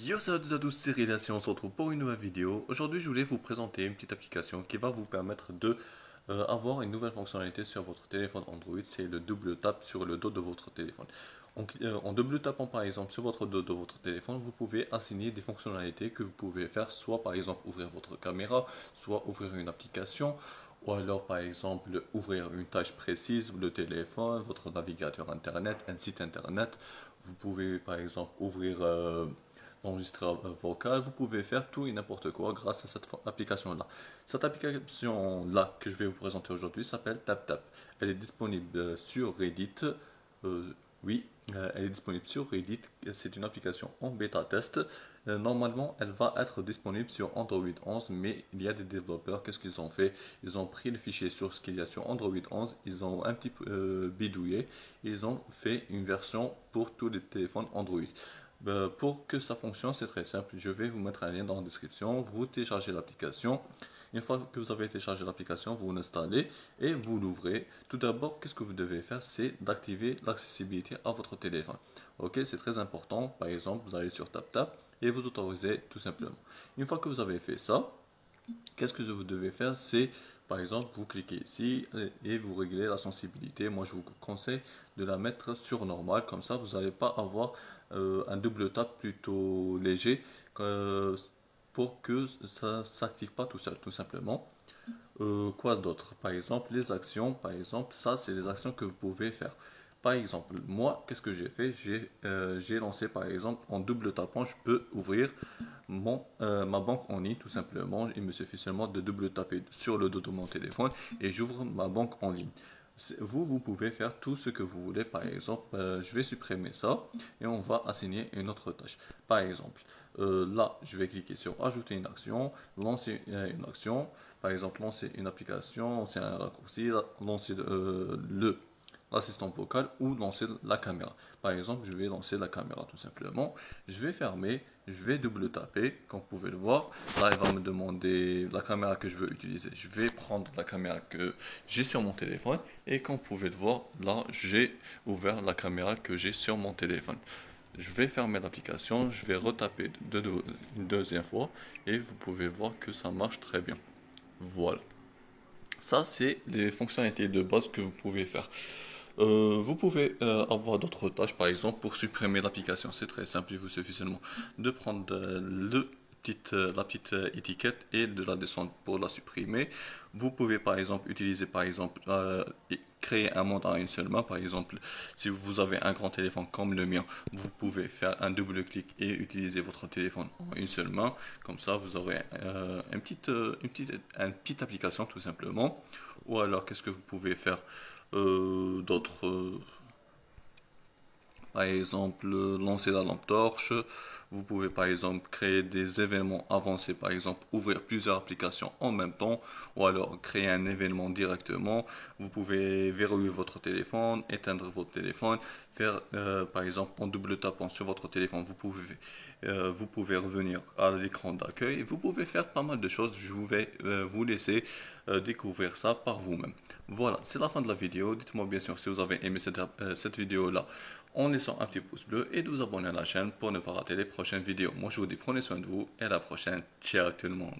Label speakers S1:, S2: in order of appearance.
S1: Yo, salut à tous, c'est Reda, et on se retrouve pour une nouvelle vidéo. Aujourd'hui, je voulais vous présenter une petite application qui va vous permettre de avoir une nouvelle fonctionnalité sur votre téléphone Android. C'est le double tap sur le dos de votre téléphone. En double tapant par exemple sur votre dos de votre téléphone, vous pouvez assigner des fonctionnalités que vous pouvez faire, soit par exemple ouvrir votre caméra, soit ouvrir une application, ou alors par exemple ouvrir une tâche précise, le téléphone, votre navigateur internet, un site internet. Vous pouvez par exemple ouvrir enregistreur vocal, vous pouvez faire tout et n'importe quoi grâce à cette application-là. Cette application-là que je vais vous présenter aujourd'hui s'appelle TapTap. Elle est disponible sur Reddit. Oui, elle est disponible sur Reddit. C'est une application en bêta test. Normalement, elle va être disponible sur Android 11, mais il y a des développeurs, qu'est-ce qu'ils ont fait? Ils ont pris le fichier source qu'il y a sur Android 11, ils ont un petit peu bidouillé, ils ont fait une version pour tous les téléphones Android. Pour que ça fonctionne, c'est très simple. Je vais vous mettre un lien dans la description. Vous téléchargez l'application. Une fois que vous avez téléchargé l'application, vous l'installez et vous l'ouvrez. Tout d'abord, qu'est-ce que vous devez faire? C'est d'activer l'accessibilité à votre téléphone. Ok, c'est très important. Par exemple, vous allez sur TapTap et vous autorisez tout simplement. Une fois que vous avez fait ça, qu'est-ce que vous devez faire? C'est, par exemple, vous cliquez ici et vous réglez la sensibilité. Moi, je vous conseille de la mettre sur normal. Comme ça, vous n'allez pas avoir un double tap plutôt léger pour que ça ne s'active pas tout seul, tout simplement. Quoi d'autre? Par exemple, les actions. Par exemple, ça, c'est les actions que vous pouvez faire. Par exemple, moi, qu'est-ce que j'ai fait? J'ai lancé, par exemple, en double tapant, je peux ouvrir ma banque en ligne, tout simplement. Il me suffit seulement de double taper sur le dos de mon téléphone et j'ouvre ma banque en ligne. Vous pouvez faire tout ce que vous voulez. Par exemple, je vais supprimer ça et on va assigner une autre tâche. Par exemple, là, je vais cliquer sur ajouter une action, lancer une action. Par exemple, lancer une application, lancer un raccourci, lancer l'assistant vocal ou lancer la caméra. Par exemple, je vais lancer la caméra tout simplement. Je vais fermer, je vais double taper, comme vous pouvez le voir. Là, il va me demander la caméra que je veux utiliser. Je vais prendre la caméra que j'ai sur mon téléphone et comme vous pouvez le voir, là, j'ai ouvert la caméra que j'ai sur mon téléphone. Je vais fermer l'application, je vais retaper une deuxième fois et vous pouvez voir que ça marche très bien. Voilà. Ça, c'est les fonctionnalités de base que vous pouvez faire. Vous pouvez avoir d'autres tâches, par exemple, pour supprimer l'application. C'est très simple, il vous suffit seulement de prendre la petite étiquette et de la descendre pour la supprimer. Vous pouvez, par exemple, utiliser, par exemple, créer un mode à une seule main. Par exemple, si vous avez un grand téléphone comme le mien, vous pouvez faire un double clic et utiliser votre téléphone en une seule main. Comme ça, vous aurez une petite application tout simplement. Ou alors, qu'est-ce que vous pouvez faire d'autres, par exemple, lancer la lampe torche. Vous pouvez par exemple créer des événements avancés, par exemple ouvrir plusieurs applications en même temps, ou alors créer un événement directement. Vous pouvez verrouiller votre téléphone, éteindre votre téléphone, faire par exemple en double tapant sur votre téléphone, vous pouvez revenir à l'écran d'accueil. Vous pouvez faire pas mal de choses. Je vais vous laisser découvrir ça par vous-même. Voilà, c'est la fin de la vidéo. Dites-moi bien sûr si vous avez aimé cette vidéo-là en laissant un petit pouce bleu et de vous abonner à la chaîne pour ne pas rater les prochaines vidéos. Moi je vous dis prenez soin de vous et à la prochaine. Ciao tout le monde.